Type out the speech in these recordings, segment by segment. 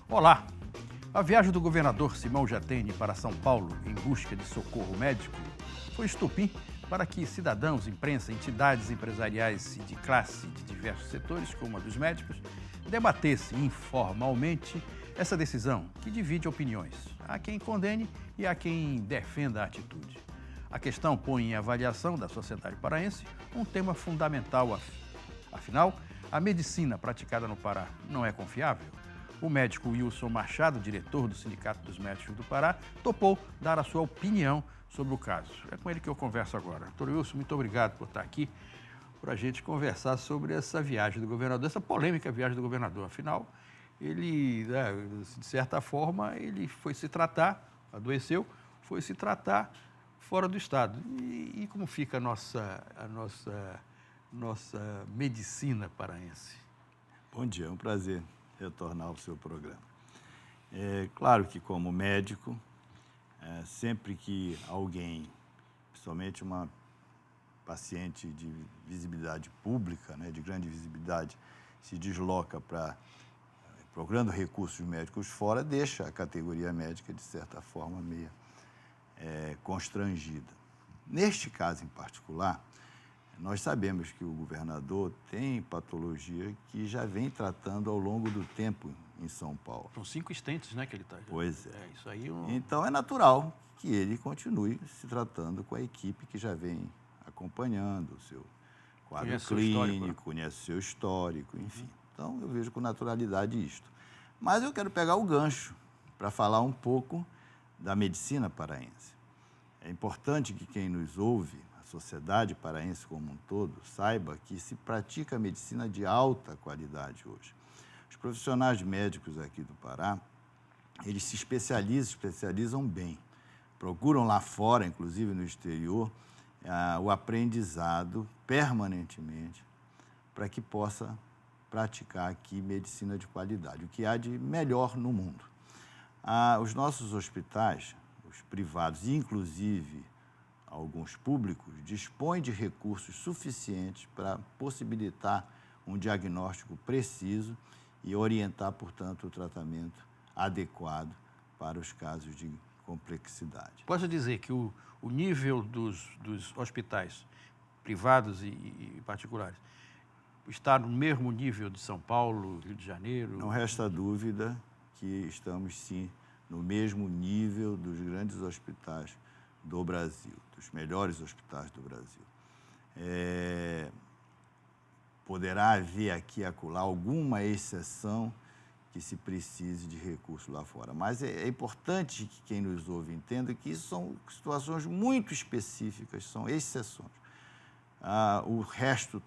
Olá! A viagem do governador Simão Jatene para São Paulo em busca de socorro médico foi estopim para que cidadãos, imprensa, entidades empresariais e de classe de diversos setores, como a dos médicos, debatessem informalmente essa decisão que divide opiniões. Há quem condene e há quem defenda a atitude. A questão põe em avaliação da sociedade paraense um tema fundamental. Afinal, a medicina praticada no Pará não é confiável? O médico Wilson Machado, diretor do Sindicato dos Médicos do Pará, topou dar a sua opinião sobre o caso. É com ele que eu converso agora. Doutor Wilson, muito obrigado por estar aqui para a gente conversar sobre essa viagem do governador, essa polêmica viagem do governador. Afinal, ele, de certa forma, ele foi se tratar, adoeceu, foi se tratar fora do estado. E como fica a nossa medicina paraense? Bom dia, é um prazer retornar ao seu programa. É claro que, como médico, sempre que alguém, principalmente uma paciente de visibilidade pública, de grande visibilidade, se desloca procurando recursos médicos fora, deixa a categoria médica, de certa forma, meio constrangida. Neste caso em particular, nós sabemos que o governador tem patologia que já vem tratando ao longo do tempo em São Paulo. São 5 estentes, que ele está. Pois é. Isso aí Então, é natural que ele continue se tratando com a equipe que já vem acompanhando o seu quadro clínico, conhece o seu histórico, enfim. Então, eu vejo com naturalidade isto. Mas eu quero pegar o gancho para falar um pouco da medicina paraense. É importante que quem nos ouve, a sociedade paraense como um todo, saiba que se pratica medicina de alta qualidade hoje. Os profissionais médicos aqui do Pará, eles se especializam bem. Procuram lá fora, inclusive no exterior, o aprendizado permanentemente para que possa praticar aqui medicina de qualidade, o que há de melhor no mundo. Os nossos hospitais, os privados, inclusive alguns públicos, dispõem de recursos suficientes para possibilitar um diagnóstico preciso e orientar, portanto, o tratamento adequado para os casos de complexidade. Posso dizer que o nível dos hospitais privados e particulares está no mesmo nível de São Paulo, Rio de Janeiro? Não resta dúvida que estamos, sim, no mesmo nível dos grandes hospitais do Brasil, dos melhores hospitais do Brasil. Poderá haver aqui e acolá alguma exceção que se precise de recurso lá fora. Mas é importante que quem nos ouve entenda que isso são situações muito específicas, são exceções. O resto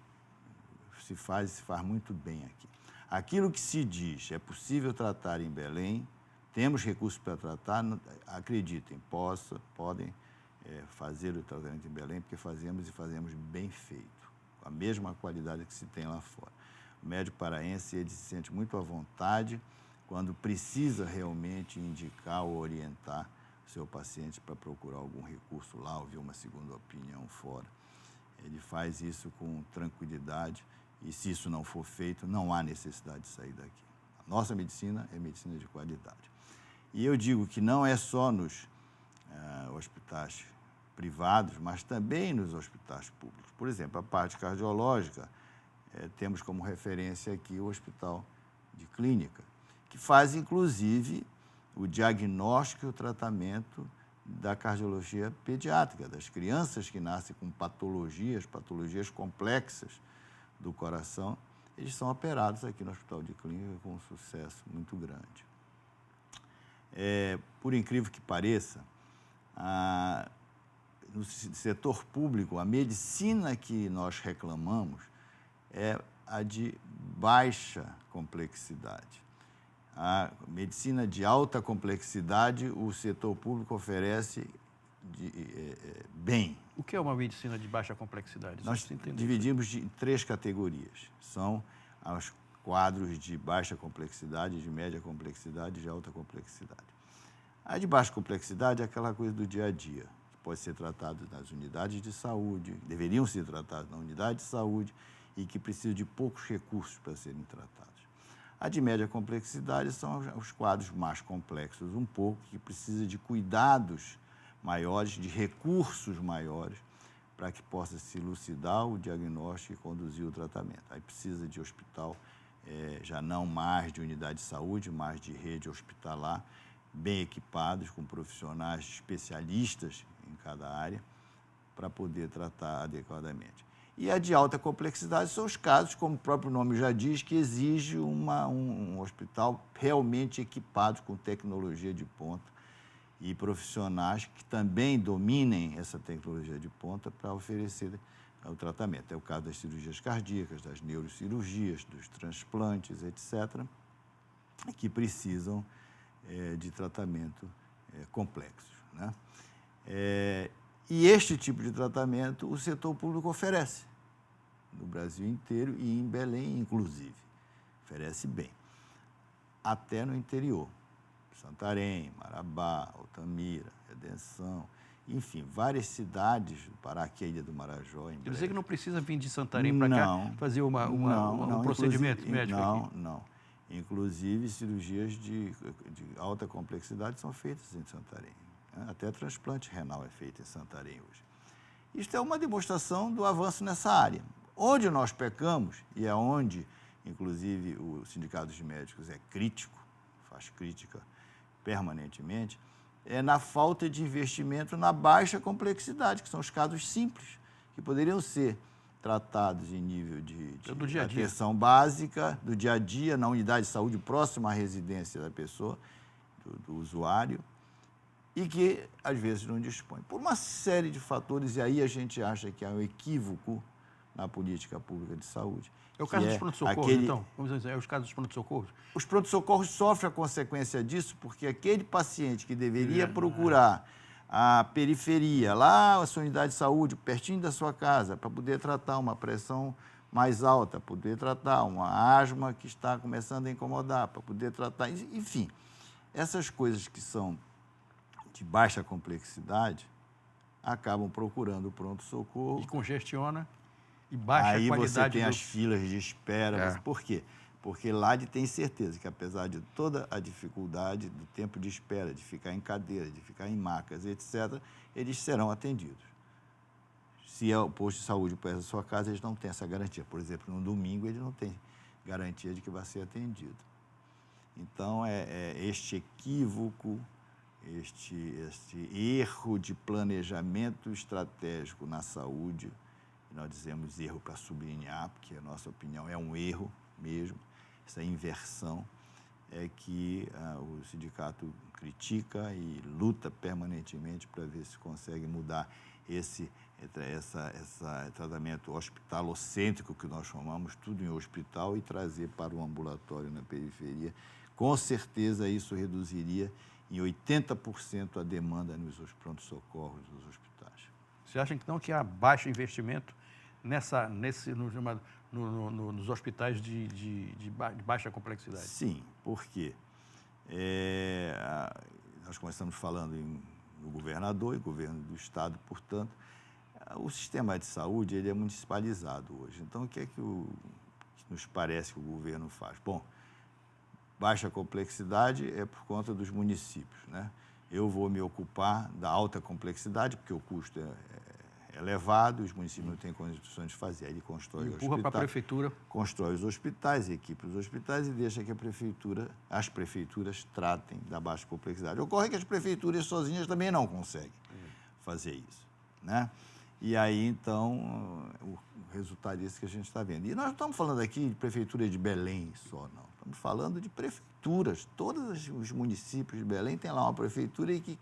se faz muito bem aqui. Aquilo que se diz é possível tratar em Belém, temos recursos para tratar, acreditem, podem fazer o tratamento em Belém, porque fazemos e fazemos bem feito, com a mesma qualidade que se tem lá fora. O médico paraense, ele se sente muito à vontade quando precisa realmente indicar ou orientar o seu paciente para procurar algum recurso lá, ouvir uma segunda opinião fora. Ele faz isso com tranquilidade e, se isso não for feito, não há necessidade de sair daqui. A nossa medicina é medicina de qualidade. E eu digo que não é só nos hospitais privados, mas também nos hospitais públicos. Por exemplo, a parte cardiológica, temos como referência aqui o Hospital de Clínica, que faz, inclusive, o diagnóstico e o tratamento da cardiologia pediátrica, das crianças que nascem com patologias complexas do coração. Eles são operados aqui no Hospital de Clínica com um sucesso muito grande. Por incrível que pareça, no setor público, a medicina que nós reclamamos é a de baixa complexidade. A medicina de alta complexidade, o setor público oferece bem. O que é uma medicina de baixa complexidade? Nós dividimos em 3 categorias. São os quadros de baixa complexidade, de média complexidade e de alta complexidade. A de baixa complexidade é aquela coisa do dia a dia. Pode ser tratado nas unidades de saúde, deveriam ser tratados na unidade de saúde e que precisam de poucos recursos para serem tratados. A de média complexidade são os quadros mais complexos, um pouco, que precisa de cuidados maiores, de recursos maiores, para que possa se elucidar o diagnóstico e conduzir o tratamento. Aí precisa de hospital, já não mais de unidade de saúde, mas de rede hospitalar, bem equipados, com profissionais especialistas em cada área, para poder tratar adequadamente. E a de alta complexidade são os casos, como o próprio nome já diz, que exige um hospital realmente equipado com tecnologia de ponta e profissionais que também dominem essa tecnologia de ponta para oferecer o tratamento. É o caso das cirurgias cardíacas, das neurocirurgias, dos transplantes, etc., que precisam de tratamento complexos, né? E este tipo de tratamento o setor público oferece, no Brasil inteiro e em Belém, inclusive. Oferece bem. Até no interior. Santarém, Marabá, Altamira, Redenção, enfim, várias cidades do Pará, aqui a Ilha do Marajó. Quer dizer que não precisa vir de Santarém para cá fazer um procedimento médico aqui? Não. Inclusive, cirurgias de alta complexidade são feitas em Santarém. Até transplante renal é feito em Santarém hoje. Isto é uma demonstração do avanço nessa área. Onde nós pecamos, e é onde, inclusive, o Sindicato dos Médicos é crítico, faz crítica permanentemente, é na falta de investimento na baixa complexidade, que são os casos simples, que poderiam ser tratados em nível de atenção básica, do dia a dia, na unidade de saúde próxima à residência da pessoa, do usuário, e que, às vezes, não dispõe. Por uma série de fatores, e aí a gente acha que há um equívoco na política pública de saúde. É o caso dos pronto-socorros, então? Vamos dizer, é os casos dos pronto-socorros? Os pronto-socorros sofrem a consequência disso, porque aquele paciente que deveria procurar a periferia, lá a sua unidade de saúde, pertinho da sua casa, para poder tratar uma pressão mais alta, poder tratar uma asma que está começando a incomodar, para poder tratar, enfim, essas coisas que são de baixa complexidade acabam procurando o pronto-socorro. E congestiona e baixa a qualidade. Aí você tem as filas de espera. Por quê? Porque lá tem certeza que, apesar de toda a dificuldade do tempo de espera, de ficar em cadeira, de ficar em macas, etc., eles serão atendidos. Se é o posto de saúde perto da sua casa, eles não têm essa garantia. Por exemplo, no domingo, ele não tem garantia de que vai ser atendido. Então, este equívoco, este erro de planejamento estratégico na saúde, nós dizemos erro para sublinhar, porque a nossa opinião é um erro mesmo, essa inversão é que o sindicato critica e luta permanentemente para ver se consegue mudar esse tratamento hospitalocêntrico, que nós chamamos, tudo em hospital, e trazer para o ambulatório na periferia. Com certeza isso reduziria em 80% a demanda nos pronto-socorros dos hospitais. Você acha, então, que há baixo investimento nos hospitais de baixa complexidade? Sim, porque nós começamos falando no governador e governo do Estado, portanto, o sistema de saúde ele é municipalizado hoje. Então, o que é que nos parece que o governo faz? Bom, baixa complexidade é por conta dos municípios, né? Eu vou me ocupar da alta complexidade, porque o custo é elevado, os municípios não têm condições de fazer. Aí ele constrói o hospital. Para a prefeitura. Constrói os hospitais, equipa os hospitais e deixa que as prefeituras tratem da baixa complexidade. Ocorre que as prefeituras sozinhas também não conseguem fazer isso, né? E aí, então, o resultado é esse que a gente está vendo. E nós não estamos falando aqui de prefeitura de Belém só, não. Estamos falando de prefeituras. Todos os municípios de Belém têm lá uma prefeitura e que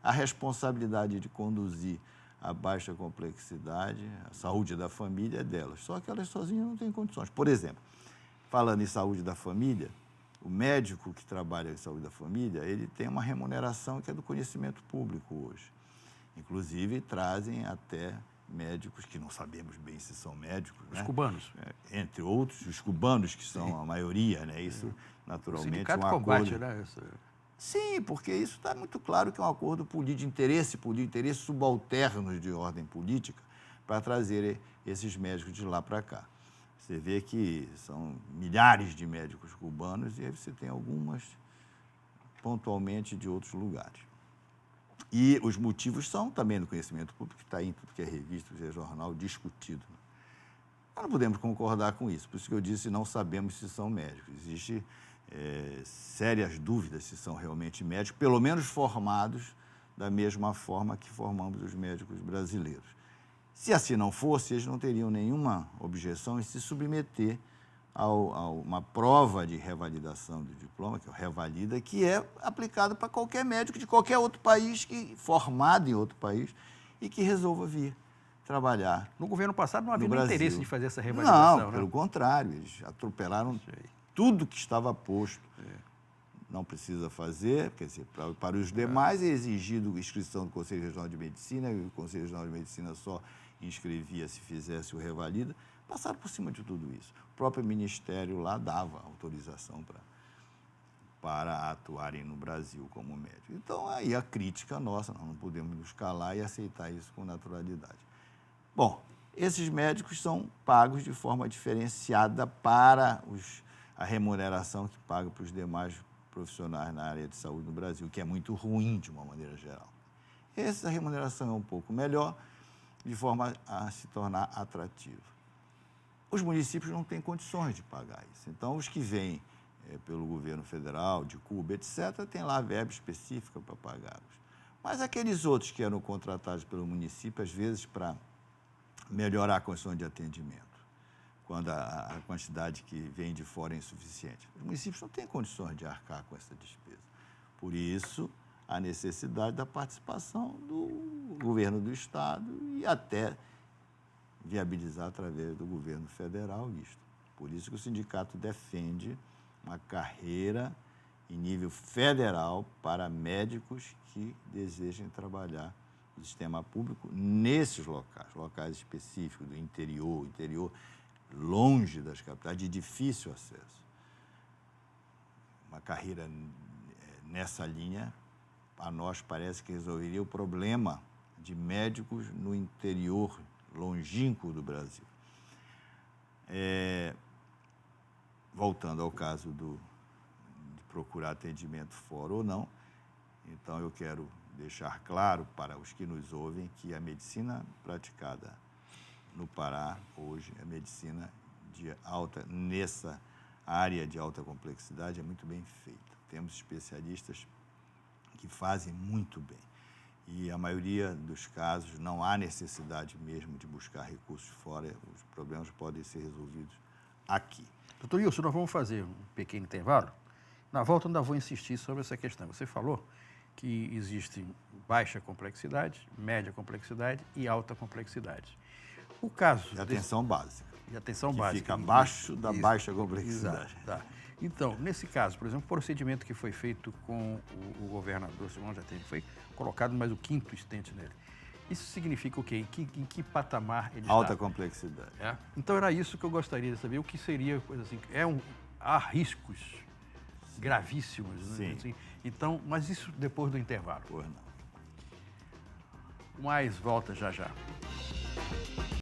a responsabilidade de conduzir a baixa complexidade, a saúde da família é delas. Só que elas sozinhas não têm condições. Por exemplo, falando em saúde da família, o médico que trabalha em saúde da família, ele tem uma remuneração que é do conhecimento público hoje. Inclusive, trazem até médicos que não sabemos bem se são médicos. Os cubanos. Entre outros, os cubanos, que são a maioria, né? Isso, naturalmente, o sindicato um combate, acordo... né? Sim, porque isso está muito claro que é um acordo de interesse subalternos de ordem política para trazer esses médicos de lá para cá. Você vê que são milhares de médicos cubanos e aí você tem algumas pontualmente de outros lugares. E os motivos são também no conhecimento público, que está em tudo que é revista, que é jornal, discutido. Nós não podemos concordar com isso, por isso que eu disse, não sabemos se são médicos. Existem sérias dúvidas se são realmente médicos, pelo menos formados da mesma forma que formamos os médicos brasileiros. Se assim não fosse, eles não teriam nenhuma objeção em se submeter a uma prova de revalidação do diploma, que é o Revalida, que é aplicado para qualquer médico de qualquer outro país, formado em outro país, e que resolva vir trabalhar. No governo passado não havia nem Brasil. interesse de fazer essa revalidação, não, né? pelo contrário, eles atropelaram tudo que estava posto. Não precisa fazer, quer dizer, para os demais é exigido inscrição do Conselho Regional de Medicina, e o Conselho Regional de Medicina só inscrevia se fizesse o Revalida. Passaram por cima de tudo isso. O próprio Ministério lá dava autorização para atuarem no Brasil como médico. Então, aí a crítica nossa, nós não podemos nos calar e aceitar isso com naturalidade. Bom, esses médicos são pagos de forma diferenciada para a remuneração que paga para os demais profissionais na área de saúde no Brasil, que é muito ruim de uma maneira geral. Essa remuneração é um pouco melhor, de forma a se tornar atrativa. Os municípios não têm condições de pagar isso. Então, os que vêm pelo governo federal, de Cuba, etc., tem lá a verba específica para pagá-los. Mas aqueles outros que eram contratados pelo município, às vezes, para melhorar a condição de atendimento, quando a quantidade que vem de fora é insuficiente. Os municípios não têm condições de arcar com essa despesa. Por isso, a necessidade da participação do governo do Estado e até viabilizar através do governo federal isto. Por isso que o sindicato defende uma carreira em nível federal para médicos que desejem trabalhar no sistema público nesses locais específicos do interior longe das capitais, de difícil acesso. Uma carreira nessa linha, a nós parece que resolveria o problema de médicos no interior longínquo do Brasil. Voltando ao caso de procurar atendimento fora ou não, então eu quero deixar claro para os que nos ouvem que a medicina praticada no Pará, hoje, a medicina nessa área de alta complexidade é muito bem feita. Temos especialistas que fazem muito bem. E a maioria dos casos não há necessidade mesmo de buscar recursos fora, os problemas podem ser resolvidos aqui. Doutor Wilson, nós vamos fazer um pequeno intervalo. Na volta, eu ainda vou insistir sobre essa questão. Você falou que existe baixa complexidade, média complexidade e alta complexidade. O caso... De atenção básica. De atenção que básica. Fica abaixo da baixa complexidade. Exato, tá. Então, nesse caso, por exemplo, o procedimento que foi feito com o governador Simão Jatene, foi colocado mais o 5º estente nele. Isso significa o quê? Em que patamar ele está? Alta complexidade. Então, era isso que eu gostaria de saber, o que seria coisa assim. Há riscos gravíssimos, né? Sim. Assim, então, mas isso depois do intervalo. Pois não. Mais volta já já.